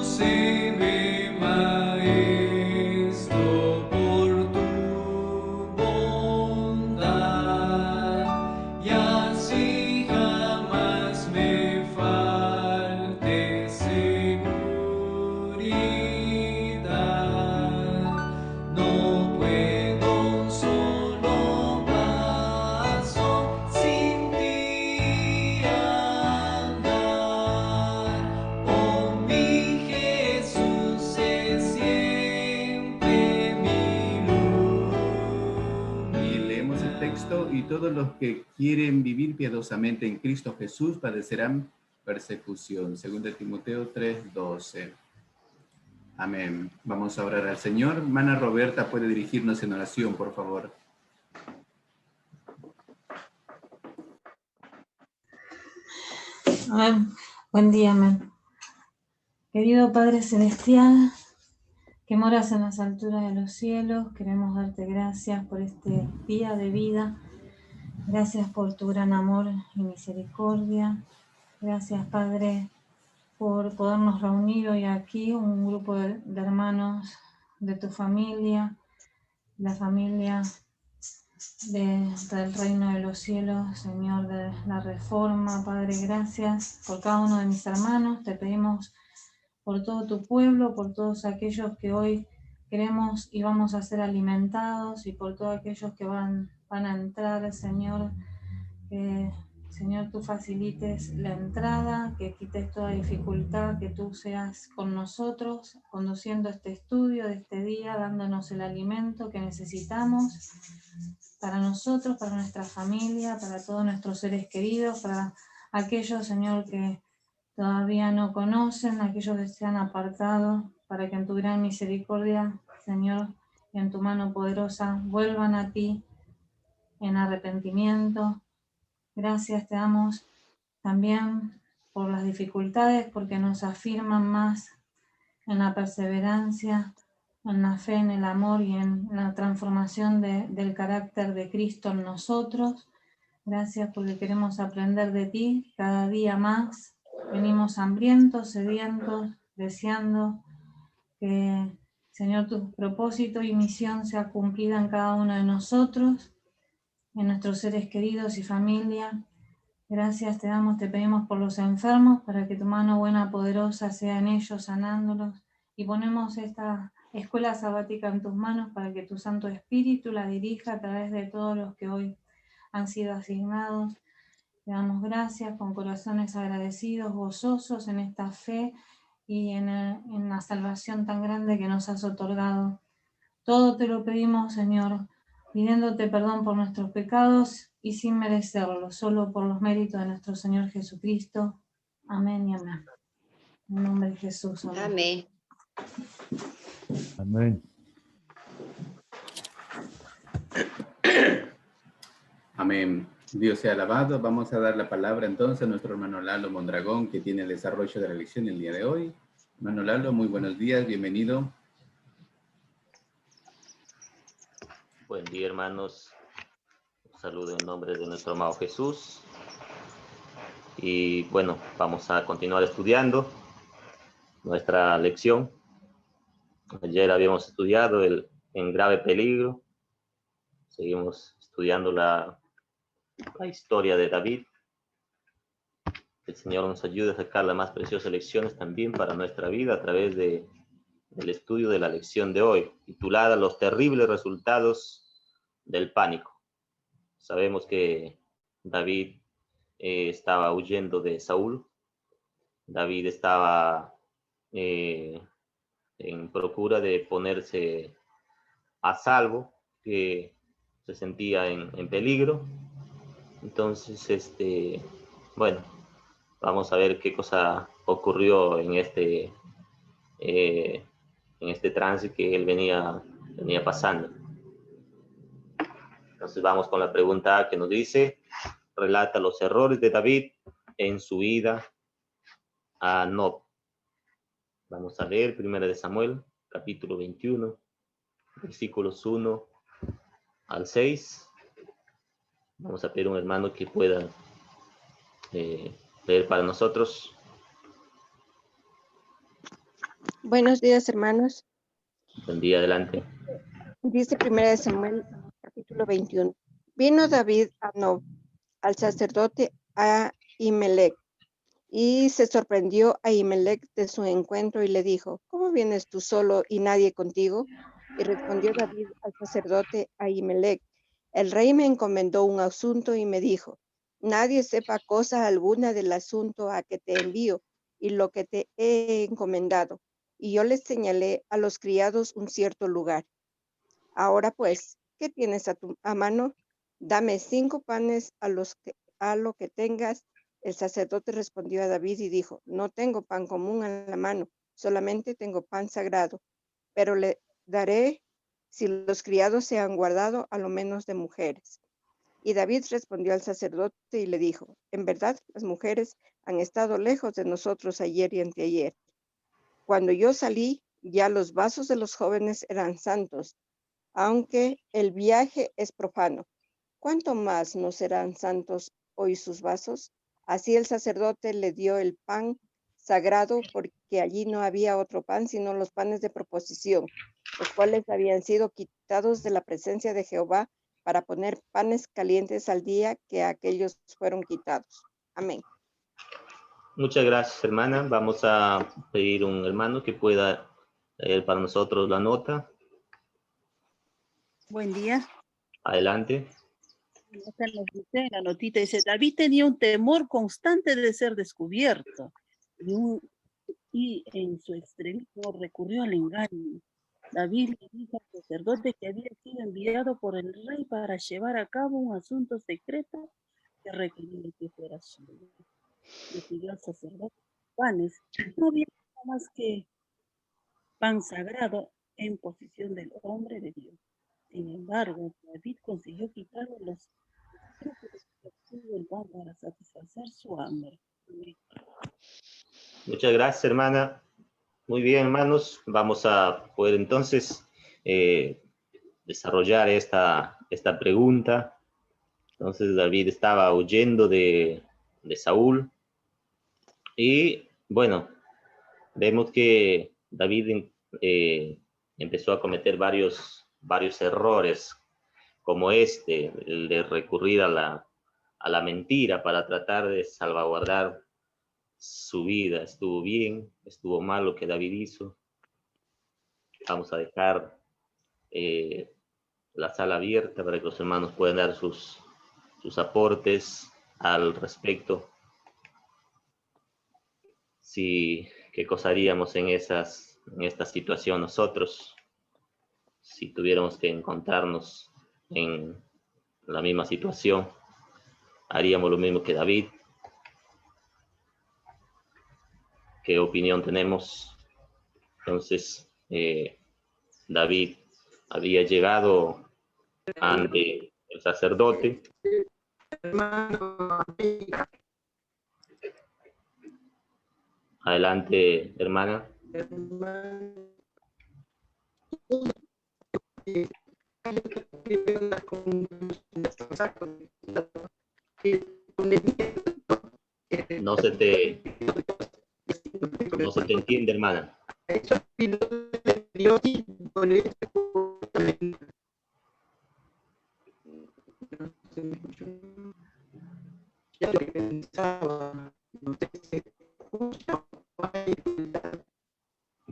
Condúceme, Maestro, por tu bondad, y así jamás me falte seguridad. No puedo solo paso sin ti andar. Oh, mi Jesús, sé siempre mi luz. Y leemos el texto: y todos los que quieren vivir piadosamente en Cristo Jesús padecerán persecución. 2 Timoteo 3:12. Amén. Vamos a orar al Señor. Hermana Roberta, puede dirigirnos en oración, por favor. Amén. Buen día, amén. Querido Padre Celestial, que moras en las alturas de los cielos, queremos darte gracias por este día de vida. Gracias por tu gran amor y misericordia. Gracias, Padre, por podernos reunir hoy aquí, un grupo de hermanos de tu familia, la familia del reino de los cielos, Señor, de la Reforma. Padre, gracias por cada uno de mis hermanos. Te pedimos por todo tu pueblo, por todos aquellos que hoy queremos y vamos a ser alimentados, y por todos aquellos que van a entrar, Señor. Señor, tú facilites la entrada, que quites toda dificultad, que tú seas con nosotros, conduciendo este estudio de este día, dándonos el alimento que necesitamos para nosotros, para nuestra familia, para todos nuestros seres queridos, para aquellos, Señor, que todavía no conocen, aquellos que se han apartado, para que en tu gran misericordia, Señor, y en tu mano poderosa vuelvan a ti en arrepentimiento. Gracias te damos también por las dificultades, porque nos afirman más en la perseverancia, en la fe, en el amor y en la transformación del carácter de Cristo en nosotros. Gracias porque queremos aprender de ti cada día más. Venimos hambrientos, sedientos, deseando que, Señor, tu propósito y misión sea cumplida en cada uno de nosotros, en nuestros seres queridos y familia. Gracias te damos, te pedimos por los enfermos, para que tu mano buena, poderosa, sea en ellos, sanándolos. Y ponemos esta escuela sabática en tus manos, para que tu Santo Espíritu la dirija a través de todos los que hoy han sido asignados. Te damos gracias con corazones agradecidos, gozosos en esta fe y en la salvación tan grande que nos has otorgado. Todo te lo pedimos, Señor, pidiéndote perdón por nuestros pecados y sin merecerlo, solo por los méritos de nuestro Señor Jesucristo. Amén y amén. En nombre de Jesús. Amén. Amén. Amén. Dios sea alabado. Vamos a dar la palabra entonces a nuestro hermano Lalo Mondragón, que tiene el desarrollo de la lección el día de hoy. Hermano Lalo, muy buenos días, bienvenido. Buen día, hermanos. Un saludo en nombre de nuestro amado Jesús. Y bueno, vamos a continuar estudiando nuestra lección. Ayer habíamos estudiado el en grave peligro. Seguimos estudiando la historia de David. El Señor nos ayude a sacar las más preciosas lecciones también para nuestra vida a través del estudio de la lección de hoy, titulada Los terribles resultados del pánico. Sabemos que David estaba huyendo de Saúl. David estaba en procura de ponerse a salvo, que se sentía en peligro. Entonces, bueno, vamos a ver qué cosa ocurrió en este trance que él venía pasando. Entonces vamos con la pregunta A, que nos dice: relata los errores de David en su ida a Nob. Vamos a leer 1 Samuel, capítulo 21, versículos 1 al 6. Vamos a pedir a un hermano que pueda leer para nosotros. Buenos días, hermanos. Buen día, adelante. Dice 1 Samuel, capítulo 21. Vino David a Nob, al sacerdote Ahimelech, y se sorprendió Ahimelech de su encuentro y le dijo, ¿cómo vienes tú solo y nadie contigo? Y respondió David al sacerdote Ahimelech, el rey me encomendó un asunto y me dijo, nadie sepa cosa alguna del asunto a que te envío y lo que te he encomendado. Y yo les señalé a los criados un cierto lugar. Ahora pues, ¿qué tienes a mano? Dame 5 panes a lo que tengas. El sacerdote respondió a David y dijo, no tengo pan común a la mano, solamente tengo pan sagrado, pero le daré si los criados se han guardado a lo menos de mujeres. Y David respondió al sacerdote y le dijo, en verdad las mujeres han estado lejos de nosotros ayer y anteayer. Cuando yo salí, ya los vasos de los jóvenes eran santos, aunque el viaje es profano. ¿Cuánto más no serán santos hoy sus vasos? Así el sacerdote le dio el pan sagrado, porque allí no había otro pan sino los panes de proposición, los cuales habían sido quitados de la presencia de Jehová para poner panes calientes al día que aquellos fueron quitados. Amén. Muchas gracias, hermana. Vamos a pedir a un hermano que pueda leer para nosotros la nota. Buen día. Adelante. Acá nos dice en la notita, dice, David tenía un temor constante de ser descubierto y en su extremismo recurrió al engaño. David le dijo al sacerdote que había sido enviado por el rey para llevar a cabo un asunto secreto que requería que fuera suyo. Le pidió al sacerdote panes. No había nada más que pan sagrado en posición del hombre de Dios. Sin embargo, David consiguió quitarle los del pan para satisfacer su hambre. Muchas gracias, hermana. Muy bien, hermanos. Vamos a poder entonces desarrollar esta pregunta. Entonces David estaba huyendo de Saúl. Y bueno, vemos que David empezó a cometer varios errores, como el de recurrir a la mentira para tratar de salvaguardar su vida. Estuvo bien, estuvo mal lo que David hizo. Vamos a dejar la sala abierta para que los hermanos puedan dar sus aportes al respecto. ¿Qué cosa haríamos en esta situación nosotros si tuviéramos que encontrarnos en la misma situación? ¿Haríamos lo mismo que David? ¿Qué opinión tenemos? Entonces, David había llegado ante el sacerdote. Adelante, hermana. No se te entiende, hermana.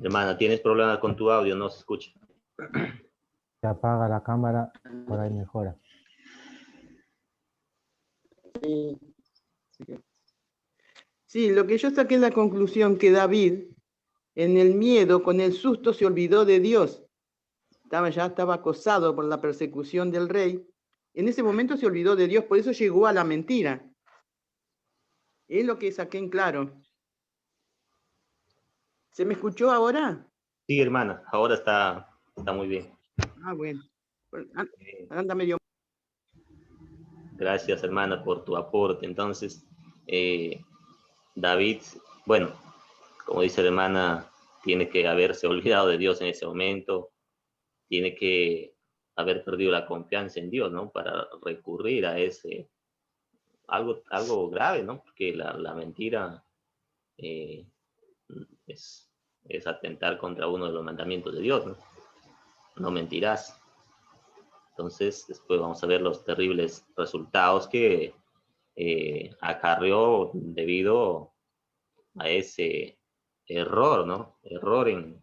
Hermana, tienes problemas con tu audio, no se escucha. Se apaga la cámara, por ahí mejora. Sí, lo que yo saqué es la conclusión que David, en el miedo, con el susto, se olvidó de Dios. Ya estaba acosado por la persecución del rey. En ese momento se olvidó de Dios, por eso llegó a la mentira. Es lo que saqué en claro. ¿Se me escuchó ahora? Sí, hermana, ahora está muy bien. Ah, bueno. Anda medio. Gracias, hermana, por tu aporte. Entonces, David, bueno, como dice la hermana, tiene que haberse olvidado de Dios en ese momento, tiene que haber perdido la confianza en Dios, ¿no? Para recurrir a algo grave, ¿no? Porque la mentira eh, es atentar contra uno de los mandamientos de Dios, ¿no? No mentirás. Entonces, después vamos a ver los terribles resultados que acarreó debido a ese error, ¿no? Error en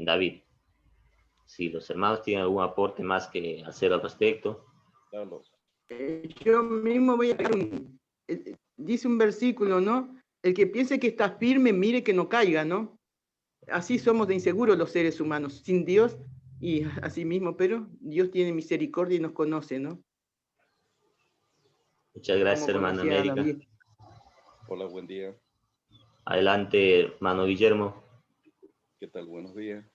David. Si los hermanos tienen algún aporte más que hacer al respecto. Yo mismo voy a dice un versículo, ¿no? El que piense que está firme, mire que no caiga, ¿no? Así somos de inseguros los seres humanos, sin Dios y así mismo, pero Dios tiene misericordia y nos conoce, ¿no? Muchas gracias, Como hermano conocía a América. David. Hola, buen día. Adelante, hermano Guillermo. ¿Qué tal? Buenos días.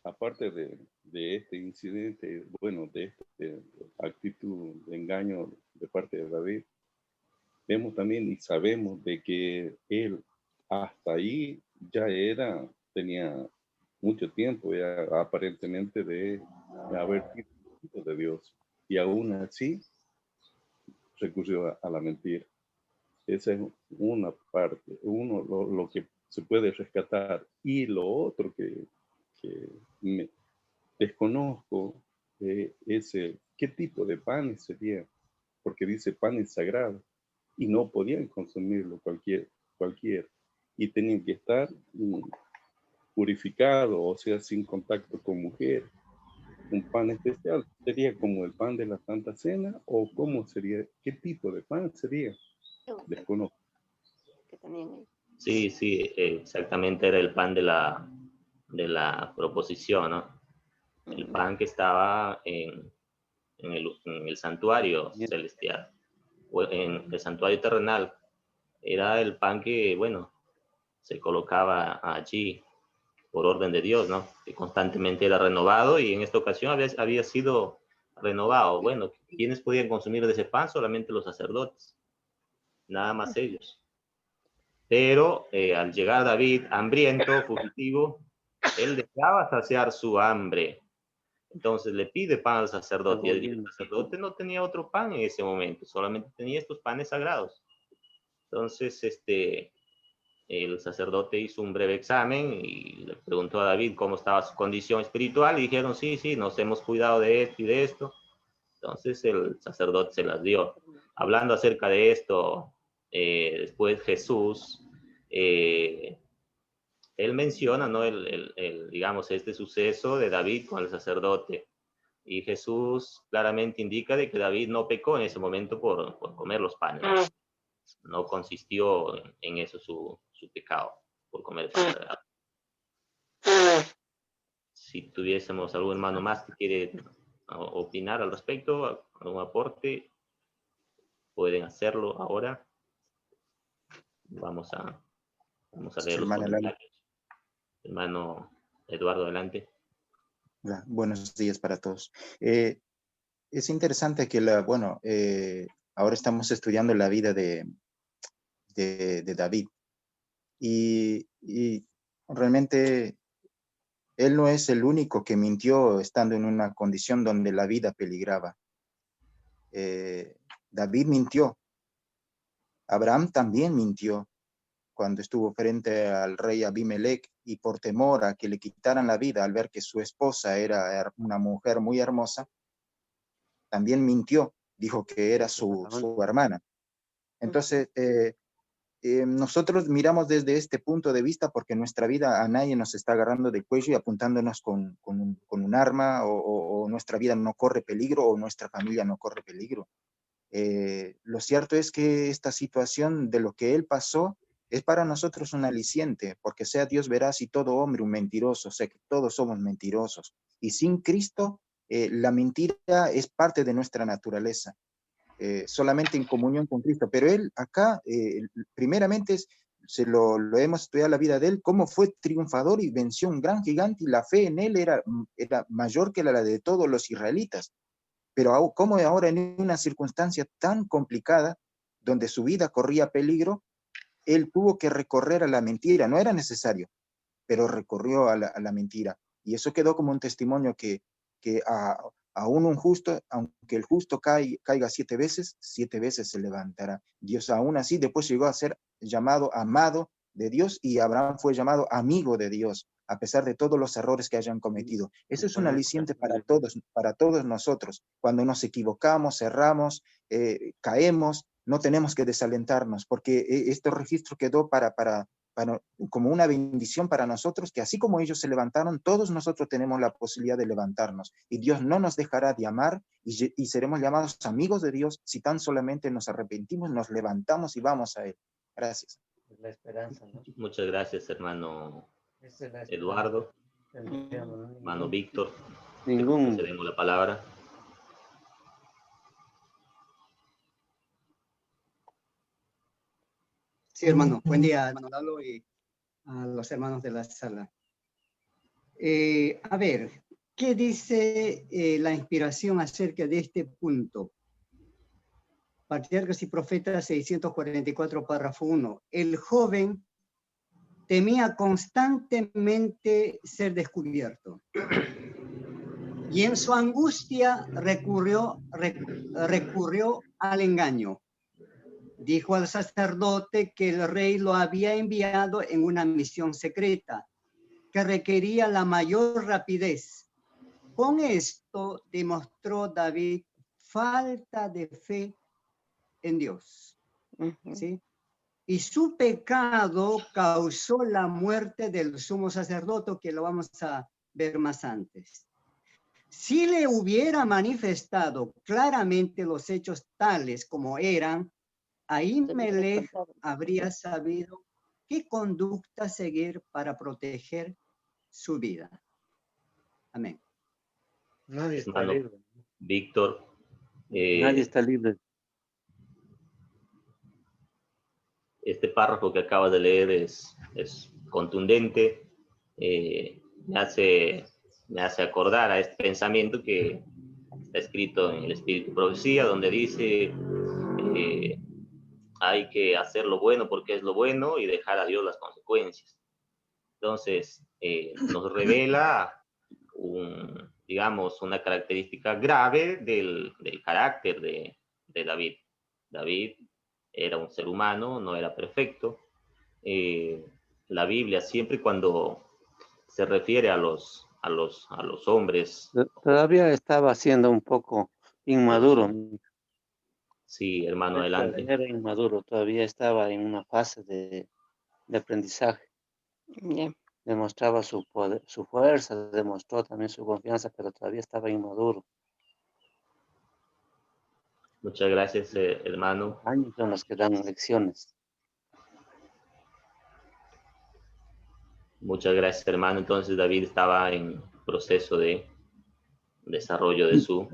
Aparte de este incidente, bueno, de esta actitud de engaño de parte de David, vemos también y sabemos de que él hasta ahí ya tenía mucho tiempo ya aparentemente de haber sido hijo de Dios, y aún así recurrió a la mentira. Esa es una parte, lo que se puede rescatar. Y lo otro que me desconozco es qué tipo de pan sería, porque dice panes sagrados, y no podían consumirlo cualquier, y tenían que estar purificados, o sea, sin contacto con mujer. Un pan especial, ¿sería como el pan de la Santa Cena? ¿O cómo sería? ¿Qué tipo de pan sería? Desconozco. Sí, exactamente, era el pan de la proposición, ¿no? El pan que estaba en el santuario celestial, o en el santuario terrenal. Era el pan que, bueno, se colocaba allí por orden de Dios, ¿no? Que constantemente era renovado, y en esta ocasión había sido renovado. Bueno, ¿quiénes podían consumir de ese pan? Solamente los sacerdotes, nada más ellos. Pero al llegar David, hambriento, fugitivo, él deseaba saciar su hambre. Entonces le pide pan al sacerdote, y el sacerdote no tenía otro pan en ese momento, solamente tenía estos panes sagrados. Entonces, el sacerdote hizo un breve examen y le preguntó a David cómo estaba su condición espiritual, y dijeron, sí, nos hemos cuidado de esto y de esto. Entonces el sacerdote se las dio. Hablando acerca de esto, después Jesús, él menciona, ¿no? digamos, este suceso de David con el sacerdote. Y Jesús claramente indica de que David no pecó en ese momento por comer los panes. No consistió en eso su pecado, por comer pan sagrado. Si tuviésemos algún hermano más que quiere opinar al respecto, algún aporte, pueden hacerlo ahora. Vamos a leer los comentarios. Hermano Eduardo, adelante. Buenos días para todos. Es interesante que ahora estamos estudiando la vida de David, y realmente él no es el único que mintió estando en una condición donde la vida peligraba. David mintió. Abraham también mintió cuando estuvo frente al rey Abimelech, y por temor a que le quitaran la vida al ver que su esposa era una mujer muy hermosa, también mintió, dijo que era su hermana. Entonces, nosotros miramos desde este punto de vista porque nuestra vida a nadie nos está agarrando del cuello y apuntándonos con un arma, o nuestra vida no corre peligro, o nuestra familia no corre peligro. Lo cierto es que esta situación de lo que él pasó es para nosotros un aliciente, porque sea Dios veraz y todo hombre un mentiroso, o sea que todos somos mentirosos. Y sin Cristo, la mentira es parte de nuestra naturaleza. Solamente en comunión con Cristo. Pero él acá, primeramente, lo hemos estudiado la vida de él, cómo fue triunfador y venció un gran gigante, y la fe en él era mayor que la de todos los israelitas. Pero cómo ahora, en una circunstancia tan complicada, donde su vida corría peligro, él tuvo que recorrer a la mentira. No era necesario, pero recorrió a la mentira. Y eso quedó como un testimonio que aún un justo, aunque el justo caiga 7 veces se levantará. Dios aún así después llegó a ser llamado amado de Dios, y Abraham fue llamado amigo de Dios, a pesar de todos los errores que hayan cometido. Eso es un aliciente para todos nosotros. Cuando nos equivocamos, erramos, caemos, no tenemos que desalentarnos, porque este registro quedó como una bendición para nosotros, que así como ellos se levantaron, todos nosotros tenemos la posibilidad de levantarnos, y Dios no nos dejará de amar, y seremos llamados amigos de Dios si tan solamente nos arrepentimos, nos levantamos y vamos a Él. Gracias. La esperanza, ¿no? Muchas gracias, hermano Esa es la esperanza. Eduardo, hermano Víctor. Ningún. Cedemos la palabra. Sí, hermano. Buen día, hermano Lalo, y a los hermanos de la sala. A ver, ¿qué dice la inspiración acerca de este punto? Patriarcas y Profetas 644, párrafo 1. El joven temía constantemente ser descubierto, y en su angustia recurrió al engaño. Dijo al sacerdote que el rey lo había enviado en una misión secreta que requería la mayor rapidez. Con esto demostró David falta de fe en Dios. ¿Sí? Y su pecado causó la muerte del sumo sacerdote, que lo vamos a ver más antes. Si le hubiera manifestado claramente los hechos tales como eran, Ahimelech habría sabido qué conducta seguir para proteger su vida. Amén. Nadie está Hermano libre. Víctor. Nadie está libre. Este párrafo que acabas de leer es contundente. Me hace acordar a este pensamiento que está escrito en el Espíritu Profecía, donde dice hay que hacer lo bueno porque es lo bueno y dejar a Dios las consecuencias. Entonces, nos revela digamos, una característica grave del carácter de David. David era un ser humano, no era perfecto. La Biblia siempre cuando se refiere a los hombres. Todavía estaba siendo un poco inmaduro. Sí, hermano, adelante. Era inmaduro, todavía estaba en una fase de aprendizaje. Bien. Demostraba su poder, su fuerza, demostró también su confianza, pero todavía estaba inmaduro. Muchas gracias, hermano. Años son los que dan lecciones. Muchas gracias, hermano. Entonces David estaba en proceso de desarrollo de su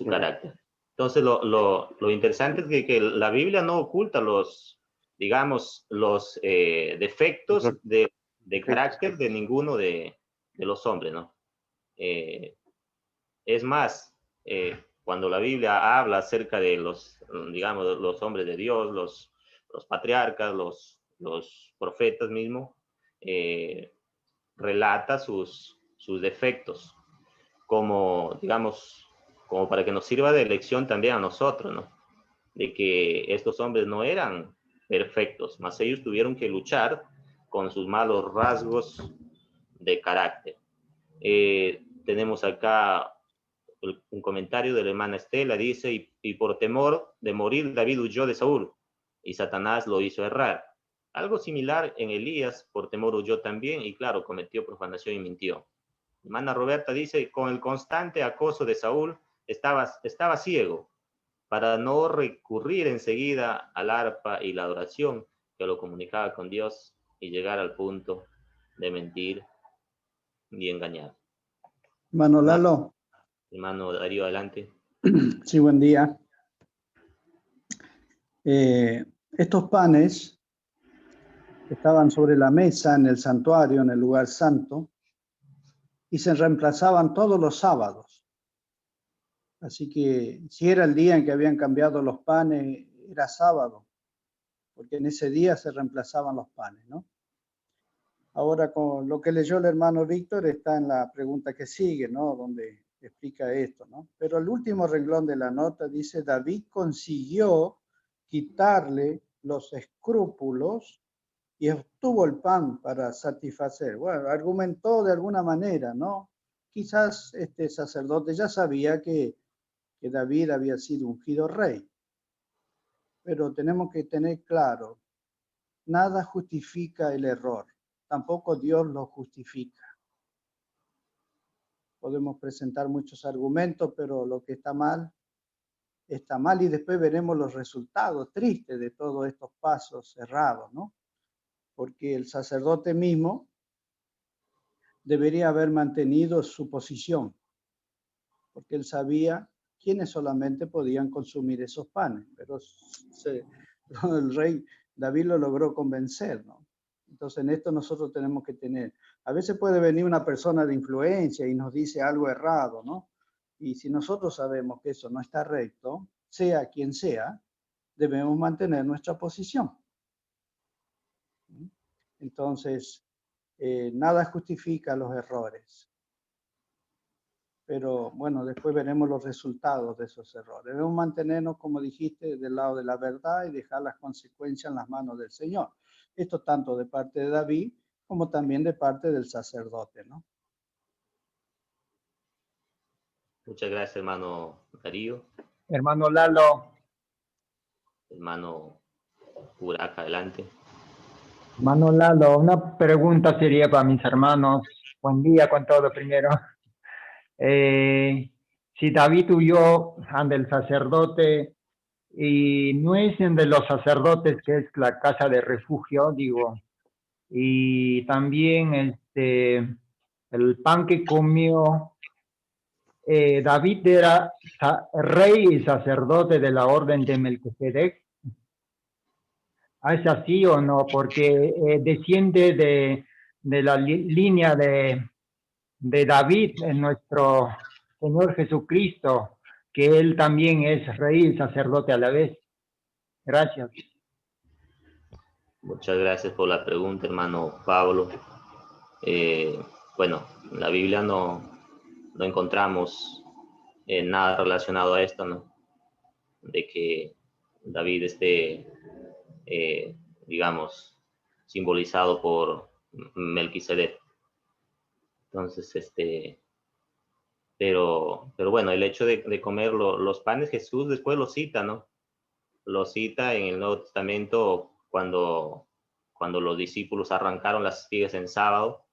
carácter. Entonces lo interesante es que la Biblia no oculta digamos, los defectos de carácter de ninguno de los hombres, ¿no? Es más, cuando la Biblia habla acerca de digamos, los hombres de Dios, los patriarcas, los profetas mismos, relata sus defectos como, digamos, como para que nos sirva de lección también a nosotros, ¿no? De que estos hombres no eran perfectos, mas ellos tuvieron que luchar con sus malos rasgos de carácter. Tenemos acá un comentario de la hermana Estela, dice, y por temor de morir David huyó de Saúl, y Satanás lo hizo errar. Algo similar en Elías, por temor huyó también, y claro, cometió profanación y mintió. Hermana Roberta dice, con el constante acoso de Saúl, estaba ciego, para no recurrir enseguida al arpa y la adoración que lo comunicaba con Dios y llegar al punto de mentir y engañar. Hermano Lalo. Hermano Darío, adelante. Sí, buen día. Estos panes estaban sobre la mesa en el santuario, en el lugar santo, y se reemplazaban todos los sábados. Así que si era el día en que habían cambiado los panes, era sábado. porque en ese día se reemplazaban los panes, ¿no? Ahora, con lo que leyó el hermano Víctor está en la pregunta que sigue, ¿no? Donde explica esto, ¿no? Pero el último renglón de la nota dice, David consiguió quitarle los escrúpulos y obtuvo el pan para satisfacer. Bueno, argumentó de alguna manera, ¿no? Quizás este sacerdote ya sabía que David había sido ungido rey, pero tenemos que tener claro, nada justifica el error, tampoco Dios lo justifica. Podemos presentar muchos argumentos, pero lo que está mal y después veremos los resultados tristes de todos estos pasos errados, ¿no? Porque el sacerdote mismo debería haber mantenido su posición, porque él sabía quiénes solamente podían consumir esos panes, pero el rey David lo logró convencer, ¿no? Entonces en esto nosotros tenemos que tener, a veces puede venir una persona de influencia y nos dice algo errado, ¿no? Y si nosotros sabemos que eso no está recto, sea quien sea, debemos mantener nuestra posición. Entonces, nada justifica los errores. Pero bueno, después veremos los resultados de esos errores. Debemos mantenernos, como dijiste, del lado de la verdad y dejar las consecuencias en las manos del Señor. Esto tanto de parte de David como también de parte del sacerdote, ¿no? Muchas gracias, hermano Darío. Hermano Lalo. Hermano Burak, adelante. Hermano Lalo, una pregunta sería para mis hermanos. Buen día con todo primero. Si David huyó ante el sacerdote y no es de los sacerdotes que es la casa de refugio, digo, y también el pan que comió, David era rey y sacerdote de la orden de Melquisedec. ¿Es así o no? Porque desciende de la línea de David, en nuestro Señor Jesucristo, que Él también es rey y sacerdote a la vez. Gracias. Muchas gracias por la pregunta, hermano Pablo. Bueno, en la Biblia no encontramos nada relacionado a esto, ¿no? De que David esté, digamos, simbolizado por Melquisedec. Entonces, pero bueno, el hecho de comer los panes, Jesús después lo cita, ¿no? Lo cita en el Nuevo Testamento cuando los discípulos arrancaron las espigas en sábado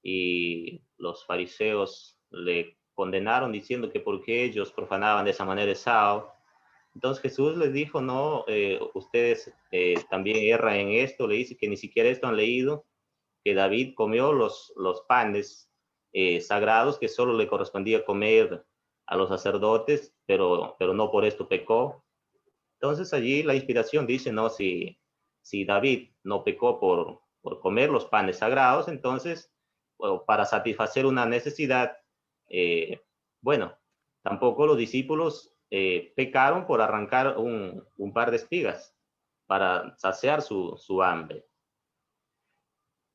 y los fariseos le condenaron diciendo que por qué ellos profanaban de esa manera el sábado. Entonces Jesús les dijo, no, ustedes también erran en esto, le dice que ni siquiera esto han leído, que David comió los panes sagrados que solo le correspondía comer a los sacerdotes, pero no por esto pecó. Entonces allí la inspiración dice, no, si David no pecó por comer los panes sagrados, entonces, bueno, para satisfacer una necesidad, bueno, tampoco los discípulos pecaron por arrancar un par de espigas para saciar su hambre.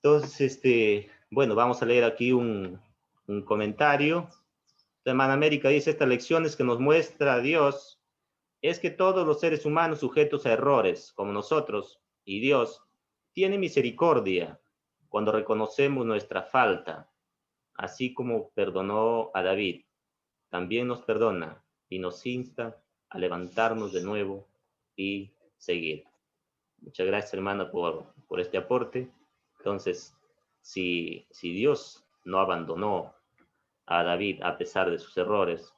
Entonces, bueno, vamos a leer aquí un comentario. La hermana América dice, estas lecciones que nos muestra Dios es que todos los seres humanos sujetos a errores, como nosotros, y Dios, tiene misericordia cuando reconocemos nuestra falta, así como perdonó a David. También nos perdona y nos insta a levantarnos de nuevo y seguir. Muchas gracias, hermana, por este aporte. Entonces, si Dios no abandonó a David a pesar de sus errores,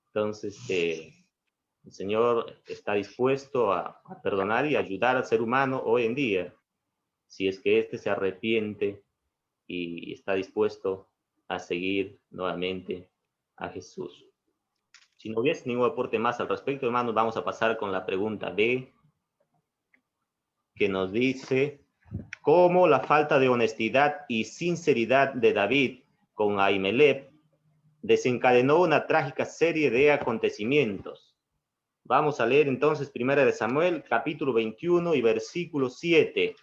entonces el Señor está dispuesto a perdonar y ayudar al ser humano hoy en día, si es que éste se arrepiente y está dispuesto a seguir nuevamente a Jesús. Si no hubiese ningún aporte más al respecto, hermanos, vamos a pasar con la pregunta B, que nos dice, ¿cómo la falta de honestidad y sinceridad de David con Ahimelech desencadenó una trágica serie de acontecimientos? Vamos a leer entonces 1 de Samuel, capítulo 21 y versículo 7.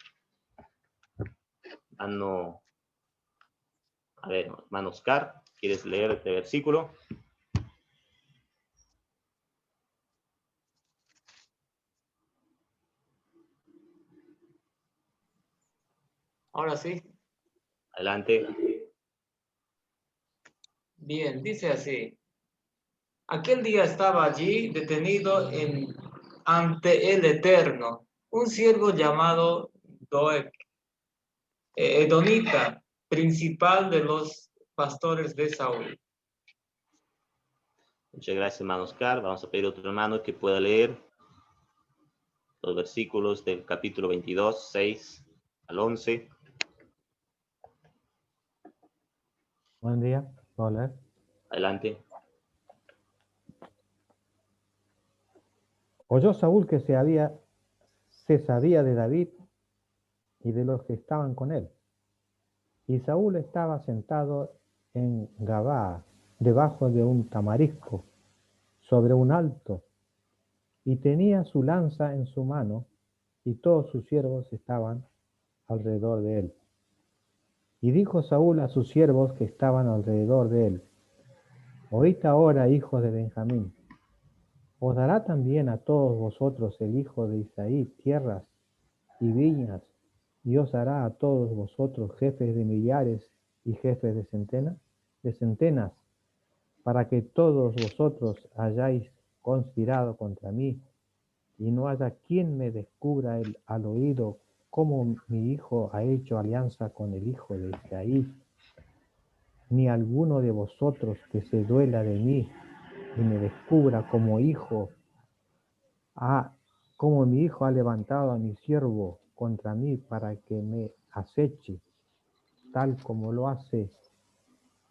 Hermano Oscar, ¿quieres leer este versículo? Ahora sí. Adelante. Bien, dice así. Aquel día estaba allí detenido ante el Eterno un siervo llamado Doeg, edomita, principal de los pastores de Saúl. Muchas gracias, hermano Oscar. Vamos a pedir a otro hermano que pueda leer los versículos del capítulo 22, 6 al 11. Buen día, ¿puedo leer? Adelante. Oyó Saúl que se sabía de David y de los que estaban con él. Y Saúl estaba sentado en Gabaa, debajo de un tamarisco, sobre un alto, y tenía su lanza en su mano, y todos sus siervos estaban alrededor de él. Y dijo Saúl a sus siervos que estaban alrededor de él: Oíd ahora, hijos de Benjamín, ¿os dará también a todos vosotros el hijo de Isaí tierras y viñas, y os hará a todos vosotros jefes de millares y jefes de centenas, para que todos vosotros hayáis conspirado contra mí, y no haya quien me descubra al oído cómo mi hijo ha hecho alianza con el hijo de Isaí, ni alguno de vosotros que se duela de mí y me descubra como mi hijo ha levantado a mi siervo contra mí para que me aceche, tal como lo hace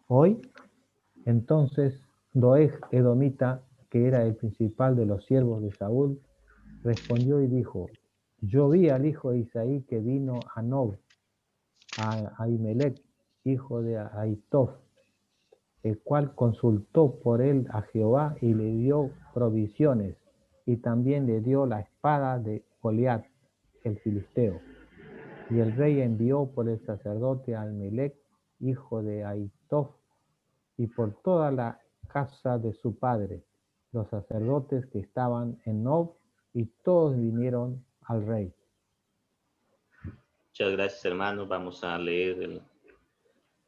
hoy. Entonces Doeg edomita, que era el principal de los siervos de Saúl, respondió y dijo: Yo vi al hijo de Isaí que vino a Nob, a Ahimelech, hijo de Ahitof, el cual consultó por él a Jehová y le dio provisiones, y también le dio la espada de Goliat, el filisteo. Y el rey envió por el sacerdote Ahimelech, hijo de Ahitof, y por toda la casa de su padre, los sacerdotes que estaban en Nob, y todos vinieron al rey. Muchas gracias, hermano. Vamos a leer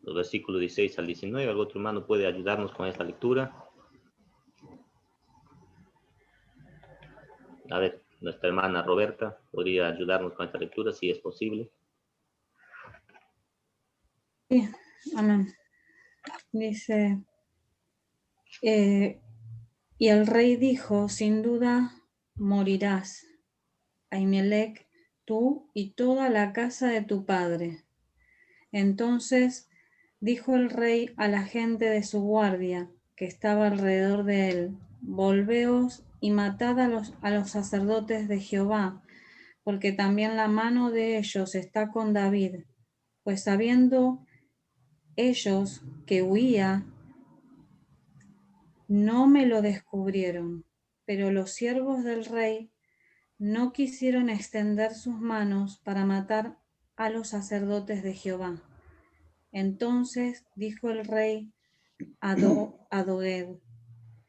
los versículos 16 al 19. ¿Algún otro hermano puede ayudarnos con esta lectura? A ver, nuestra hermana Roberta podría ayudarnos con esta lectura, si es posible. Sí, amén. Dice, y el rey dijo: sin duda morirás, Ahimelech, tú y toda la casa de tu padre. Entonces dijo el rey a la gente de su guardia que estaba alrededor de él: volveos y matad a los sacerdotes de Jehová, porque también la mano de ellos está con David, pues sabiendo ellos que huía, no me lo descubrieron. Pero los siervos del rey no quisieron extender sus manos para matar a los sacerdotes de Jehová. Entonces dijo el rey a Doeg: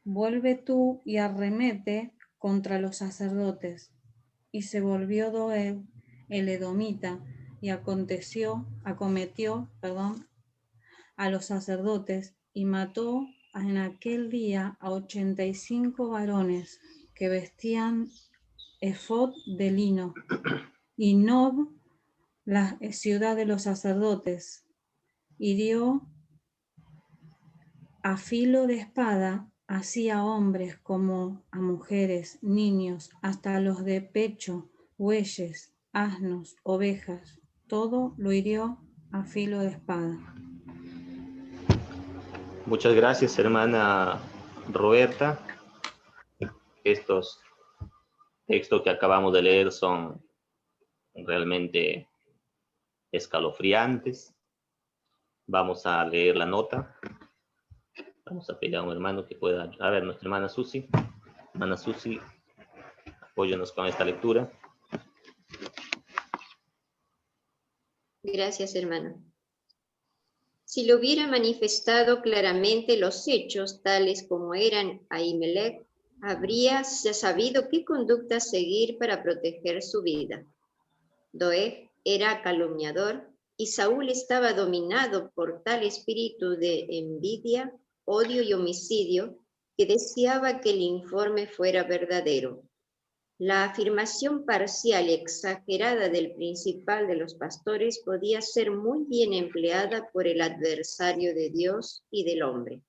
vuelve tú y arremete contra los sacerdotes. Y se volvió Doeg el edomita y acometió a los sacerdotes y mató en aquel día a 85 varones que vestían efod de lino. Y Nob, la ciudad de los sacerdotes, hirió a filo de espada así a hombres como a mujeres, niños, hasta los de pecho, bueyes, asnos, ovejas. Todo lo hirió a filo de espada. Muchas gracias, hermana Roberta. Estos textos que acabamos de leer son realmente escalofriantes. Vamos a leer la nota. Vamos a pedir a un hermano que pueda... A ver, nuestra hermana Susi. Hermana Susi, apóyenos con esta lectura. Gracias, hermano. Si le hubiera manifestado claramente los hechos tales como eran a Ahimelech, habría sabido qué conducta seguir para proteger su vida. Doeg era calumniador y Saúl estaba dominado por tal espíritu de envidia, odio y homicidio que deseaba que el informe fuera verdadero. La afirmación parcial y exagerada del principal de los pastores podía ser muy bien empleada por el adversario de Dios y del hombre.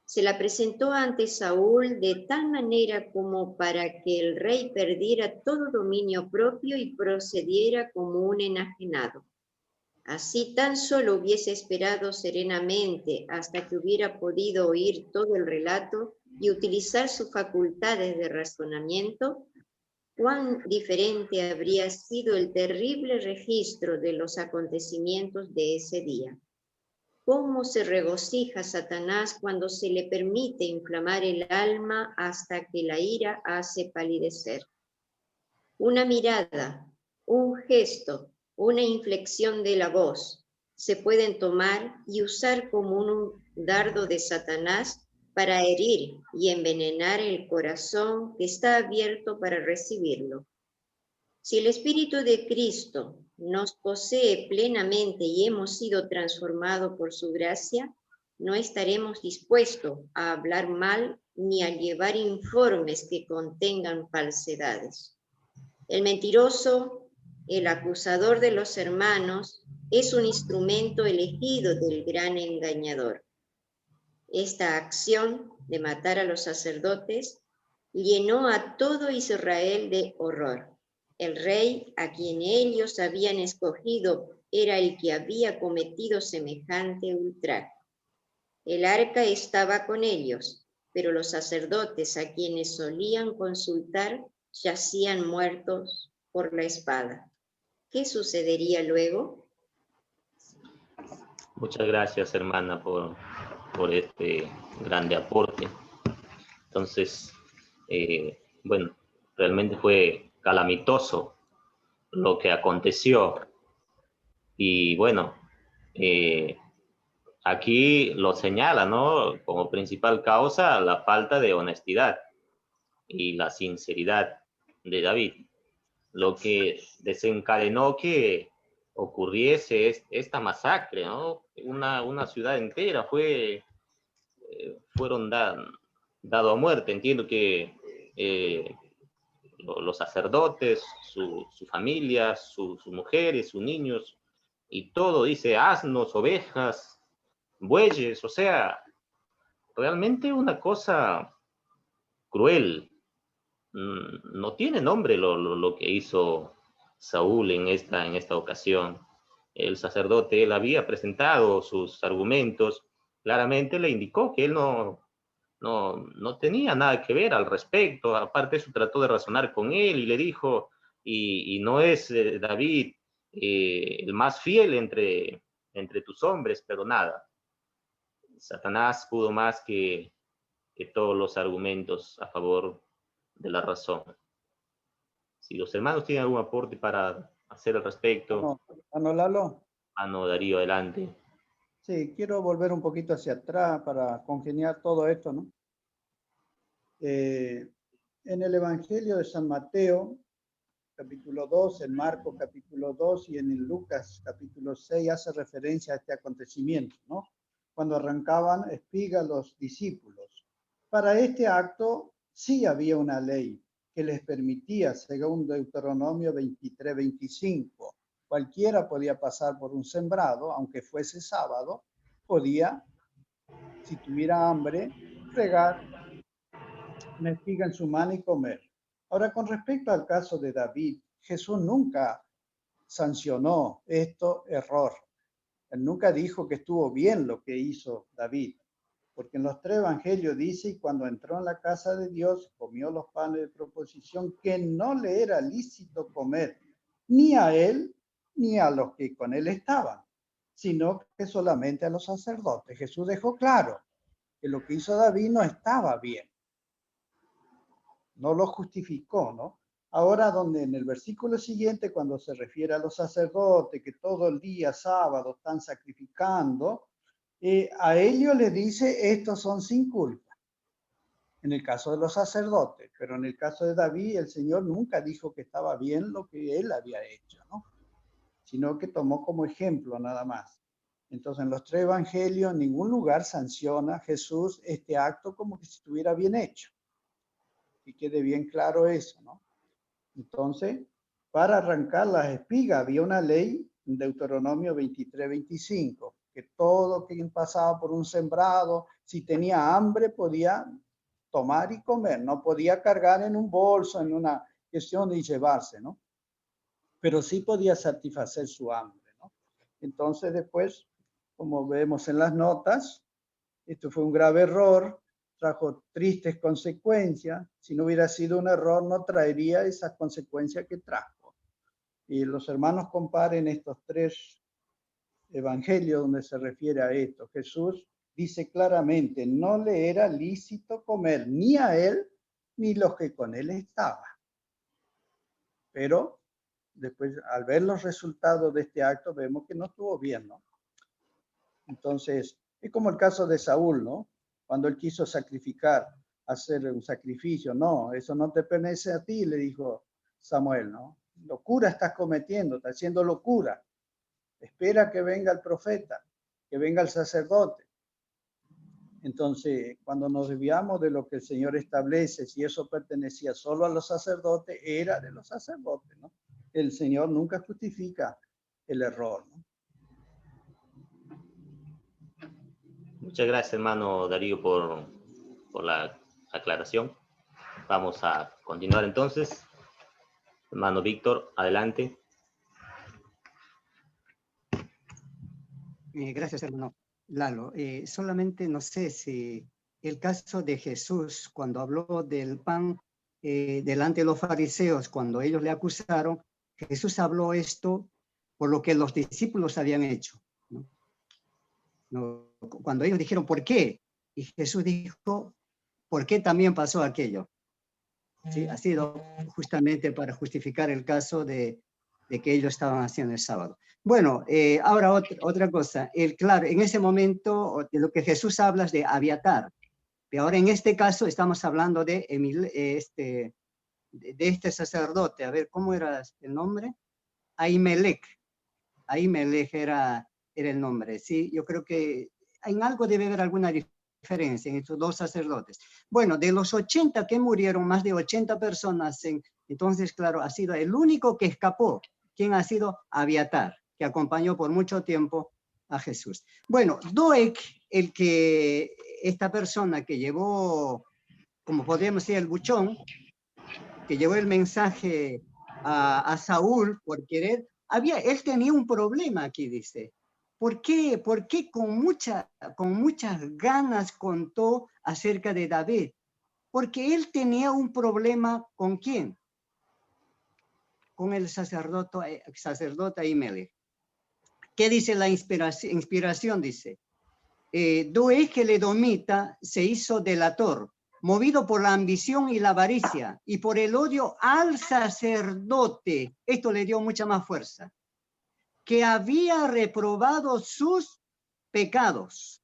Se la presentó ante Saúl de tal manera como para que el rey perdiera todo dominio propio y procediera como un enajenado. Así tan solo hubiese esperado serenamente hasta que hubiera podido oír todo el relato y utilizar sus facultades de razonamiento, cuán diferente habría sido el terrible registro de los acontecimientos de ese día. Cómo se regocija Satanás cuando se le permite inflamar el alma hasta que la ira hace palidecer. Una mirada, un gesto, una inflexión de la voz se pueden tomar y usar como un dardo de Satanás para herir y envenenar el corazón que está abierto para recibirlo. Si el Espíritu de Cristo nos posee plenamente y hemos sido transformados por su gracia, no estaremos dispuestos a hablar mal ni a llevar informes que contengan falsedades. El mentiroso, el acusador de los hermanos, es un instrumento elegido del gran engañador. Esta acción de matar a los sacerdotes llenó a todo Israel de horror. El rey a quien ellos habían escogido era el que había cometido semejante ultraje. El arca estaba con ellos, pero los sacerdotes a quienes solían consultar yacían muertos por la espada. ¿Qué sucedería luego? Muchas gracias, hermana, por este grande aporte. Entonces, bueno, realmente fue calamitoso lo que aconteció. Y bueno, aquí lo señala, ¿no? Como principal causa la falta de honestidad y la sinceridad de David, lo que desencadenó que ocurriese esta masacre, ¿no? Una ciudad entera fueron dado a muerte. Entiendo que los sacerdotes, su familia, sus mujeres, sus niños, y todo, dice, asnos, ovejas, bueyes, o sea, realmente una cosa cruel. No tiene nombre lo que hizo Saúl en esta ocasión. El sacerdote, él había presentado sus argumentos, claramente le indicó que él no tenía nada que ver al respecto. Aparte de eso, trató de razonar con él y le dijo, y no es David el más fiel entre tus hombres, pero nada. Satanás pudo más que todos los argumentos a favor de la razón. Si los hermanos tienen algún aporte para hacer al respecto. Lalo. Darío, adelante. Sí, quiero volver un poquito hacia atrás para congeniar todo esto, ¿no? En el Evangelio de San Mateo, capítulo 2, en Marcos, capítulo 2, y en el Lucas, capítulo 6, hace referencia a este acontecimiento, ¿no? Cuando arrancaban espiga los discípulos. Para este acto sí había una ley que les permitía, según Deuteronomio 23-25, cualquiera podía pasar por un sembrado, aunque fuese sábado, podía, si tuviera hambre, fregar una espiga en su mano y comer. Ahora, con respecto al caso de David, Jesús nunca sancionó esto error. Él nunca dijo que estuvo bien lo que hizo David, porque en los 3 evangelios dice, y cuando entró en la casa de Dios, comió los panes de proposición que no le era lícito comer, ni a él, ni a los que con él estaban, sino que solamente a los sacerdotes. Jesús dejó claro que lo que hizo David no estaba bien. No lo justificó, ¿no? Ahora, donde en el versículo siguiente, cuando se refiere a los sacerdotes que todo el día sábado están sacrificando, a ellos les dice, estos son sin culpa. En el caso de los sacerdotes, pero en el caso de David, el Señor nunca dijo que estaba bien lo que él había hecho, ¿no? Sino que tomó como ejemplo nada más. Entonces, en los 3 evangelios, en ningún lugar sanciona Jesús este acto como que si estuviera bien hecho. Y quede bien claro eso, ¿no? Entonces, para arrancar las espigas, había una ley en Deuteronomio 23-25, que todo quien pasaba por un sembrado, si tenía hambre, podía tomar y comer, no podía cargar en un bolso, en una cuestión y llevarse, ¿no? Pero sí podía satisfacer su hambre, ¿no? Entonces, después, como vemos en las notas, esto fue un grave error, trajo tristes consecuencias. Si no hubiera sido un error, no traería esas consecuencias que trajo. Y los hermanos comparen estos 3 evangelios donde se refiere a esto. Jesús dice claramente, no le era lícito comer ni a él ni los que con él estaban. Pero después, al ver los resultados de este acto, vemos que no estuvo bien, ¿no? Entonces, es como el caso de Saúl, ¿no? Cuando él quiso sacrificar, hacer un sacrificio, no, eso no te pertenece a ti, le dijo Samuel, ¿no? Locura estás cometiendo, estás haciendo locura. Espera que venga el profeta, que venga el sacerdote. Entonces, cuando nos desviamos de lo que el Señor establece, si eso pertenecía solo a los sacerdotes, era de los sacerdotes, ¿no? El Señor nunca justifica el error, ¿no? Muchas gracias, hermano Darío, por la aclaración. Vamos a continuar entonces. Hermano Víctor, adelante. Gracias, hermano Lalo. Solamente no sé si el caso de Jesús, cuando habló del pan delante de los fariseos, cuando ellos le acusaron, Jesús habló esto por lo que los discípulos habían hecho, ¿no? Cuando ellos dijeron, ¿por qué? Y Jesús dijo, ¿por qué también pasó aquello? ¿Sí? Ha sido justamente para justificar el caso de que ellos estaban haciendo el sábado. Bueno, ahora otra cosa. Claro, en ese momento de lo que Jesús habla es de Abiatar. Pero ahora en este caso estamos hablando de este sacerdote. A ver, ¿cómo era el nombre? Ahimelech. Ahimelech era el nombre, ¿sí? Yo creo que en algo debe haber alguna diferencia en estos 2 sacerdotes. Bueno, de los 80 que murieron, más de 80 personas, entonces, claro, ha sido el único que escapó. ¿Quién ha sido? Abiatar, que acompañó por mucho tiempo a Jesús. Bueno, Doeg, esta persona que llevó, como podríamos decir, el buchón, que llevó el mensaje a Saúl por querer, él tenía un problema aquí, dice. ¿Por qué con muchas ganas contó acerca de David? Porque él tenía un problema ¿con quién? Con el sacerdote Ahimelech. ¿Qué dice la inspiración? Dice, Doeg el edomita se hizo delator, movido por la ambición y la avaricia, y por el odio al sacerdote. Esto le dio mucha más fuerza. Que había reprobado sus pecados.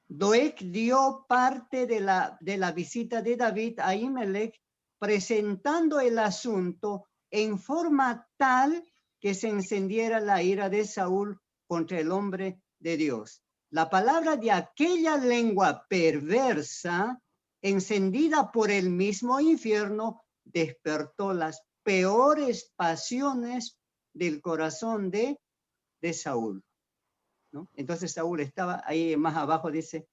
Doeg dio parte de la visita de David a Ahimelech, presentando el asunto en forma tal que se encendiera la ira de Saúl contra el hombre de Dios. La palabra de aquella lengua perversa, encendida por el mismo infierno, despertó las peores pasiones del corazón de Saúl, ¿no? Entonces Saúl estaba ahí más abajo, dice,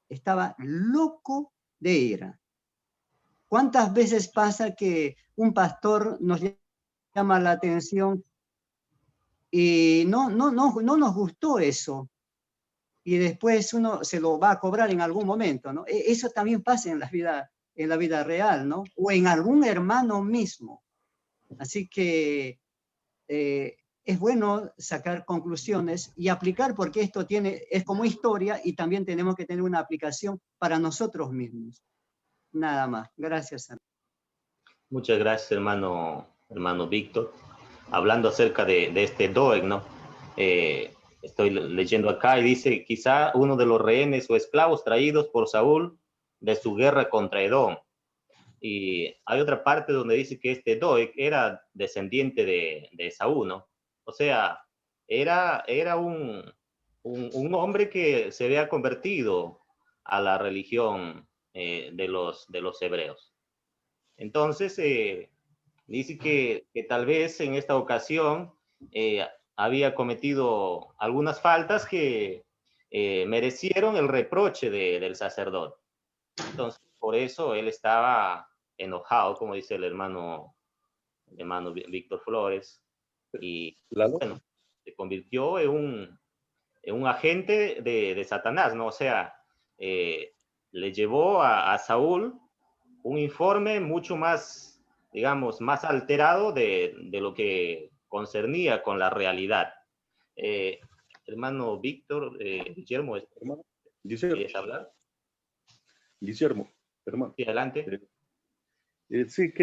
estaba loco de ira. ¿Cuántas veces pasa que un pastor nos llama la atención y no nos gustó eso? Y después uno se lo va a cobrar en algún momento, ¿no? Eso también pasa en la vida real, ¿no? O en algún hermano mismo. Así que es bueno sacar conclusiones y aplicar, porque esto es como historia y también tenemos que tener una aplicación para nosotros mismos. Nada más. Gracias. Muchas gracias, hermano Víctor. Hablando acerca de este Doeg, ¿no? Estoy leyendo acá y dice, quizá uno de los rehenes o esclavos traídos por Saúl de su guerra contra Edom. Y hay otra parte donde dice que este Doeg era descendiente de Saúl, ¿no? O sea, era un hombre que se había convertido a la religión de los hebreos. Entonces, dice que tal vez en esta ocasión había cometido algunas faltas que merecieron el reproche del sacerdote. Entonces, por eso él estaba enojado, como dice el hermano Víctor Flores, y bueno, se convirtió en un agente de Satanás, ¿no? O sea, le llevó a Saúl un informe mucho más, digamos, más alterado de lo que concernía con la realidad. Hermano Víctor, Guillermo, ¿quieres hablar? Guillermo, hermano. Sí, adelante. Sí,